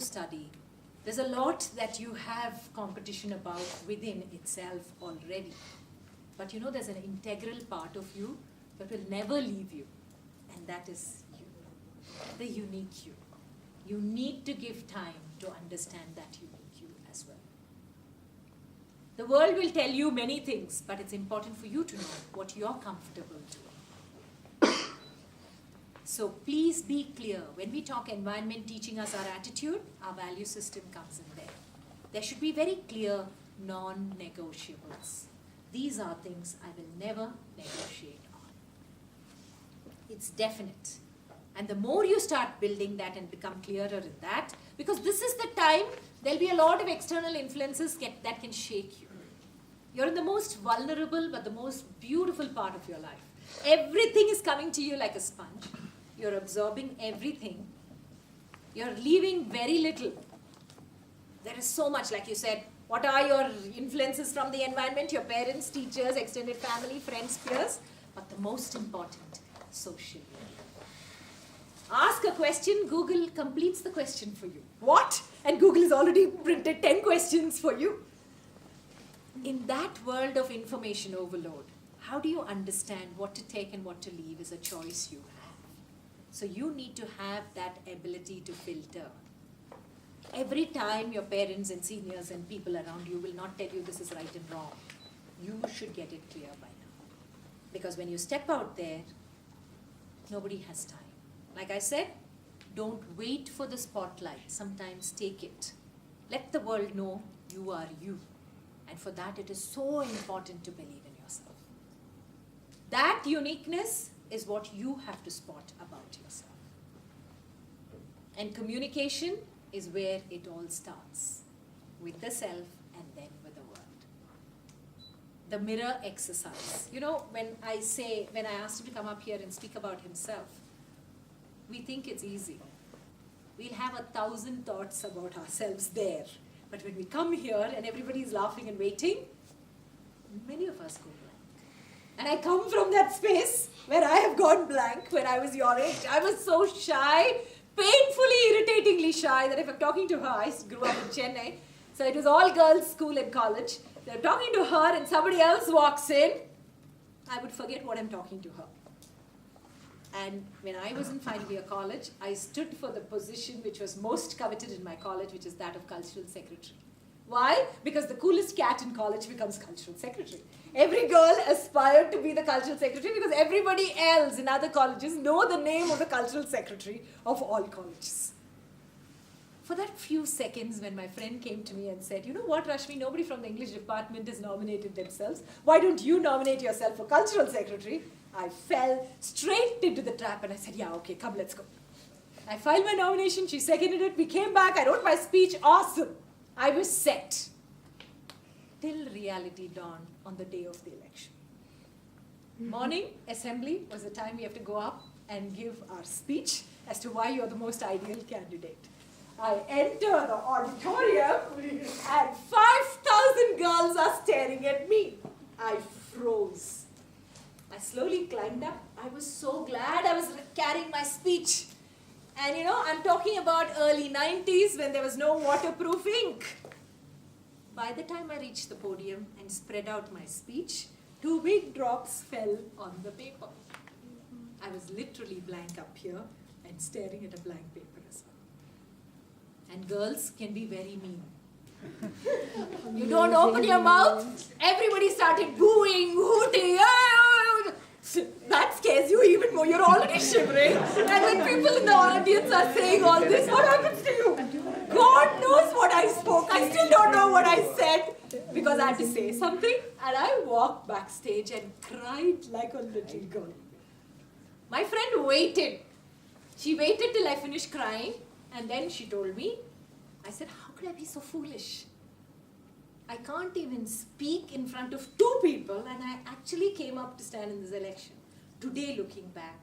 study. There's a lot that you have competition about within itself already. But you know there's an integral part of you that will never leave you, and that is you, the unique you. You need to give time to understand that unique you as well. The world will tell you many things, but it's important for you to know what you're comfortable doing. So please be clear. When we talk environment teaching us our attitude, our value system comes in there. There should be very clear non-negotiables. These are things I will never negotiate on. It's definite. And the more you start building that and become clearer in that, because this is the time, there'll be a lot of external influences that can shake you. You're in the most vulnerable but the most beautiful part of your life. Everything is coming to you like a sponge. You're absorbing everything. You're leaving very little. There is so much, like you said. What are your influences from the environment? Your parents, teachers, extended family, friends, peers. But the most important, social media. Ask a question, Google completes the question for you. What? And Google has already printed 10 questions for you. In that world of information overload, how do you understand what to take and what to leave is a choice you have. So you need to have that ability to filter. Every time your parents and seniors and people around you will not tell you this is right and wrong, you should get it clear by now. Because when you step out there, nobody has time. Like I said, don't wait for the spotlight. Sometimes take it. Let the world know you are you. And for that, it is so important to believe in yourself. That uniqueness is what you have to spot about yourself. And communication is where it all starts, with the self and then with the world. The mirror exercise. You know, when I asked him to come up here and speak about himself, we think it's easy. We'll have 1,000 thoughts about ourselves there. But when we come here and everybody's laughing and waiting, many of us go blank. And I come from that space where I have gone blank when I was your age. I was so shy, painfully, irritatingly shy, that if I'm talking to her, I grew up in Chennai, so it was all girls school and college. They're talking to her and somebody else walks in, I would forget what I'm talking to her. And when I was in final year college, I stood for the position which was most coveted in my college, which is that of cultural secretary. Why? Because the coolest cat in college becomes cultural secretary. Every girl aspired to be the cultural secretary because everybody else in other colleges know the name of the cultural secretary of all colleges. For that few seconds when my friend came to me and said, you know what, Rashmi, nobody from the English department has nominated themselves. Why don't you nominate yourself for cultural secretary? I fell straight into the trap and I said, yeah, okay, come, let's go. I filed my nomination, she seconded it, we came back, I wrote my speech, awesome. I was set. Till reality dawned on the day of the election. Morning assembly was the time we have to go up and give our speech as to why you're the most ideal candidate. I enter the auditorium and 5,000 girls are staring at me. I froze. I slowly climbed up. I was so glad I was carrying my speech. And you know, I'm talking about early 90s when there was no waterproof ink. By the time I reached the podium and spread out my speech, 2 big drops fell on the paper. I was literally blank up here and staring at a blank paper as well. And girls can be very mean. You don't open your mouth, everybody started booing, hooting. That scares you even more. You're already shivering. And when people in the audience are saying all this, what happens to you? God knows what I spoke. I still don't know what I said because I had to say something. And I walked backstage and cried like a little girl. My friend waited. She waited till I finished crying and then she told me, I said, how could I be so foolish? I can't even speak in front of 2 people and I actually came up to stand in this election. Today, looking back,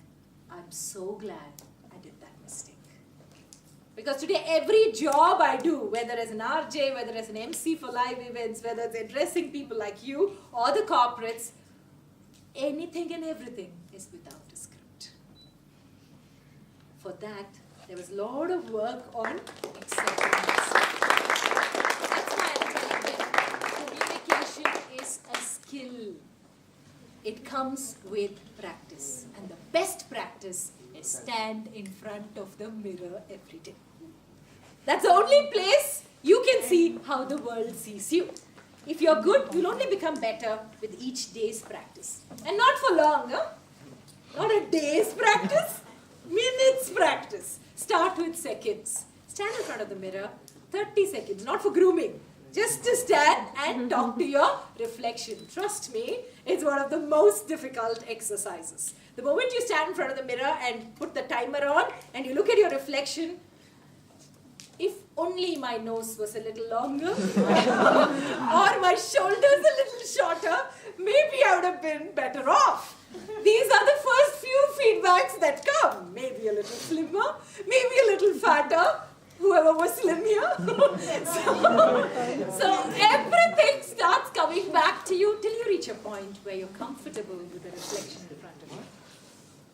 I'm so glad I did that mistake. Because today, every job I do, whether as an RJ, whether as an MC for live events, whether it's addressing people like you or the corporates, anything and everything is without a script. For that, there was a lot of work on acceptance. comes with practice. And the best practice is stand in front of the mirror every day. That's the only place you can see how the world sees you. If you're good, you'll only become better with each day's practice. And not for long, huh? Not a day's practice, minutes practice. Start with seconds. Stand in front of the mirror, 30 seconds, not for grooming. Just to stand and talk to your reflection. Trust me, it's one of the most difficult exercises. The moment you stand in front of the mirror and put the timer on and you look at your reflection, if only my nose was a little longer or my shoulders a little shorter, maybe I would have been better off. These are the first few feedbacks that come. Maybe a little slimmer, maybe a little fatter, whoever was slim here. so everything starts coming back to you till you reach a point where you're comfortable with the reflection in front of you.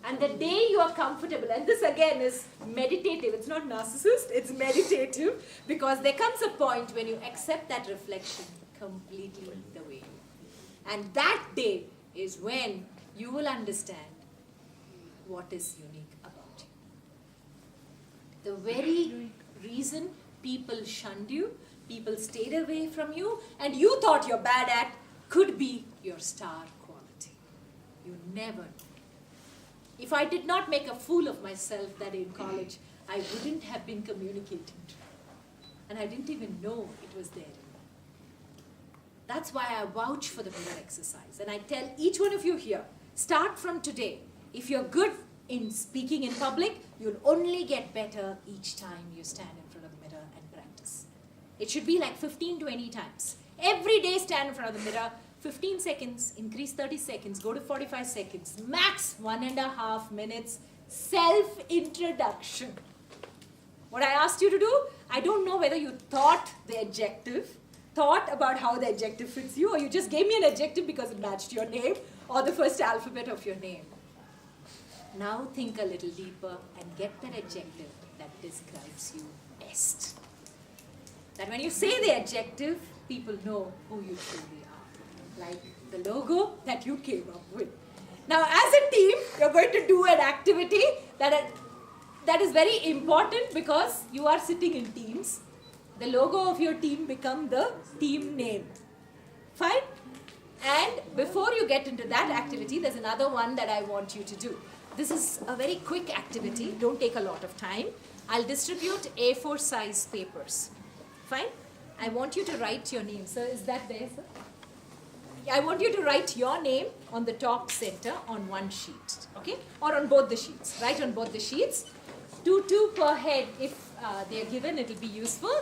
And the day you are comfortable, and this again is meditative, it's not narcissist, it's meditative, because there comes a point when you accept that reflection completely the way you are. And that day is when you will understand what is unique about you. The very reason people shunned you, people stayed away from you, and you thought you're bad at, could be your star quality. You never know. If I did not make a fool of myself that day in college, I wouldn't have been communicating. And I didn't even know it was there. That's why I vouch for the mirror exercise. And I tell each one of you here, start from today. If you're good in speaking in public, you'll only get better each time you stand in front of the mirror and practice. It should be like 15, 20 times. Every day stand in front of the mirror, 15 seconds, increase 30 seconds, go to 45 seconds, max 1.5 minutes, self-introduction. What I asked you to do, I don't know whether you thought the adjective, thought about how the adjective fits you, or you just gave me an adjective because it matched your name, or the first alphabet of your name. Now think a little deeper and get that adjective that describes you best. That when you say the adjective, people know who you truly are. Like the logo that you came up with. Now as a team, you're going to do an activity that is very important because you are sitting in teams. The logo of your team become the team name. Fine? And before you get into that activity, there's another one that I want you to do. This is a very quick activity. Don't take a lot of time. I'll distribute A4 size papers. Fine? I want you to write your name. Sir, is that there, sir? I want you to write your name on the top center on one sheet. Okay? Or on both the sheets. Write on both the sheets. 2 per head if they are given, it will be useful.